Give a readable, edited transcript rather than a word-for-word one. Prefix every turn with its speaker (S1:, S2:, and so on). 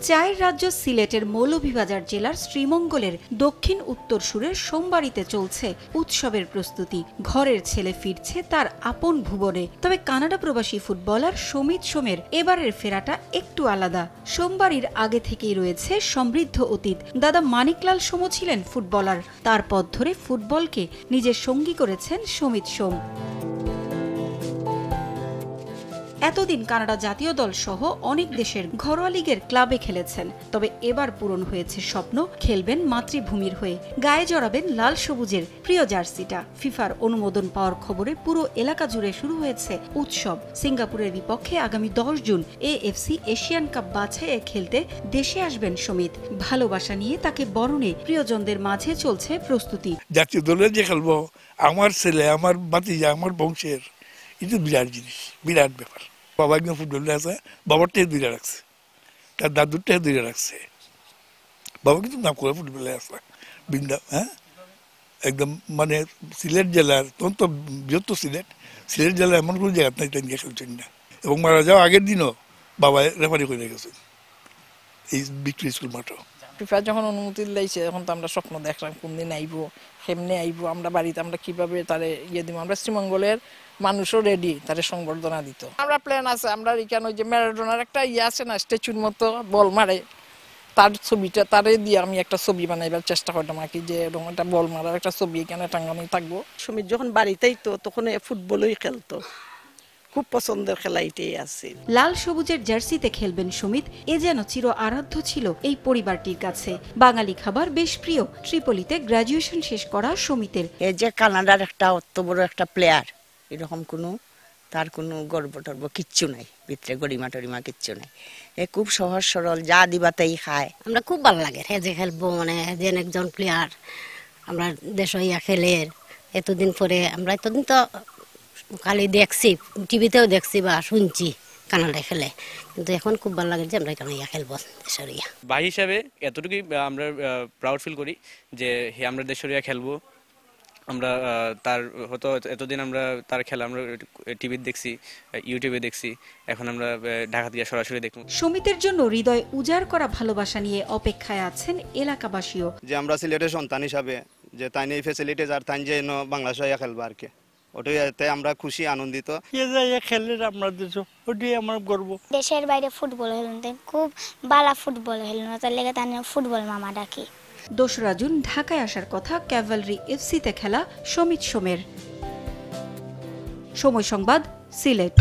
S1: চায়ের রাজ্য সিলেটের মৌলভীবাজার জেলার শ্রীমঙ্গলের দক্ষিণ উত্তর সুরের সোমবাড়িতে চলছে উৎসবের প্রস্তুতি। ঘরের ছেলে ফিরছে তার আপন ভুবনে। তবে কানাডা প্রবাসী ফুটবলার সমিত সোমের এবারের ফেরাটা একটু আলাদা। সোমবাড়ির আগে থেকেই রয়েছে সমৃদ্ধ অতীত। দাদা মানিকলাল সোমও ছিলেন ফুটবলার। তার পথ ধরে ফুটবলকে নিজের সঙ্গী করেছেন সমিত সোম। এতদিন কানাডা জাতীয় দল সহ অনেক দেশের ঘরোয়া লিগের ক্লাবে খেলেছেন। তবে এবার পূরণ হয়েছে স্বপ্ন, খেলবেন মাতৃভূমির হয়ে। গায়ে জড়াবেন লাল সবুজের প্রিয় জার্সিটা। ফিফার অনুমোদন পাওয়ার খবরে পুরো এলাকা জুড়ে শুরু হয়েছে উৎসব। সিঙ্গাপুরের বিপক্ষে আগামী 10 জুন এএফসি এশিয়ান কাপ বাছাইয়ে খেলতে দেশে আসবেন সমিত। ভালোবাসা নিয়ে তাকে বরণে প্রিয়জনদের মাঝে চলছে প্রস্তুতি।
S2: জাতীয় দলে যে খেলবো, আমার ছেলে, আমার ভাতিজা, আমার বংশের, এটা বিরাট জিনিস, বিরাট ব্যাপার। বাবা একজন ফুটবলে আছে, বাবার টেয়ে দুইটা রাখছে, তার দাদুর টেয়ে দুইটা রাখছে। বাবা কিন্তু নাম করে ফুটবলে আছে বৃন্দা। একদম মানে সিলেট জেলার অত্যন্ত বৃহত্তর সিলেট জেলার এমন কোনো জায়গা নাই তাই খেলছেন না। এবং মারা যাওয়া আগের দিনও বাবা রেফারি করে গেছেন এই ভিক্টোরি স্কুল মাঠও।
S3: ফিফা যখন অনুমতি দিয়েছে তখন তো আমরা স্বপ্ন দেখলাম কোন দিন আইবো, কেমনে আইবো, আমরা বাড়িতে আমরা কিভাবে তারে দিব। আমরা শ্রীমঙ্গলের মানুষও রেডি তারে সংবর্ধনা দিত। আমরা প্ল্যান আছে, আমরা এখানে ওই যে ম্যারাডোনার একটা আছে না, স্ট্যাচুর মতো বল মারে, তার ছবিটা তারে দিয়ে আমি একটা ছবি বানাইবার চেষ্টা করতাম আর কি, যে এরকম একটা বল মারার একটা ছবি এখানে টাঙ্গানো থাকবো।
S4: সুমিত যখন বাড়িতেই তো তখন ফুটবলই খেলতো, খুব পছন্দের খেলা এটাই আছে।
S1: লাল সবুজের জার্সিতে খেলবেন সমিত, এ যেন চির আরাধ্য ছিল এই পরিবারটির কাছে। বাঙালি খাবার বেশ প্রিয়। ট্রিপলিতে গ্রাজুয়েশন শেষ করা সমিতের।
S4: এই যে কানাডার একটা অত বড় একটা প্লেয়ার, এরকম তার কোনো গর্ব টর্ব কিচ্ছু নাই, ভিতরে গরিমা টরিমা কিচ্ছু নাই। এ খুব সহজ সরল, যা দিবা তাই খায়।
S5: আমরা খুব ভালো লাগে হে যে খেলবো, মানে যে একজন প্লেয়ার আমরা দেশ হইয়া খেলে এতদিন পরে। আমরা এতদিন তো খালি দেখছি, টিভিতেও দেখছি বা শুনছি কানাডায় খেলে, কিন্তু এখন খুব ভালো লাগে যে আমরা এখানে খেলবো দেশের ইয়া।
S6: ভাই হিসাবে এতটুকুই আমরা প্রাউড ফিল করি যে আমরা দেশের ইয়া খেলবো। আমরা তার হয়তো এতদিন আমরা তার খেলা আমরা টিভিতে দেখছি, ইউটিউবে দেখছি, এখন আমরা ঢাকা থেকে সরাসরি দেখব।
S1: সমিতের জন্য হৃদয় উজাড় করা ভালোবাসা নিয়ে অপেক্ষায় আছেন এলাকাবাসীও।
S7: যে আমরা সিলেটের সন্তান হিসাবে যে তাই এই ফ্যাসিলিটিস আর তাই যে বাংলাদেশ খেলবো আর কি, ওটাই আমরা খুশি আনন্দিত।
S2: খেললে আমরা দেশ, ওটাই আমার গর্ব।
S8: দেশের বাইরে ফুটবল খেলতেন, খুব ভালো ফুটবল খেলেন, তার লেগে তার ফুটবল মামা ডাকি।
S1: 2রা জুন ঢাকায় আসার কথা ক্যাভালরি এফসিতে খেলা সমিত সোমের। সময় সংবাদ, সিলেট।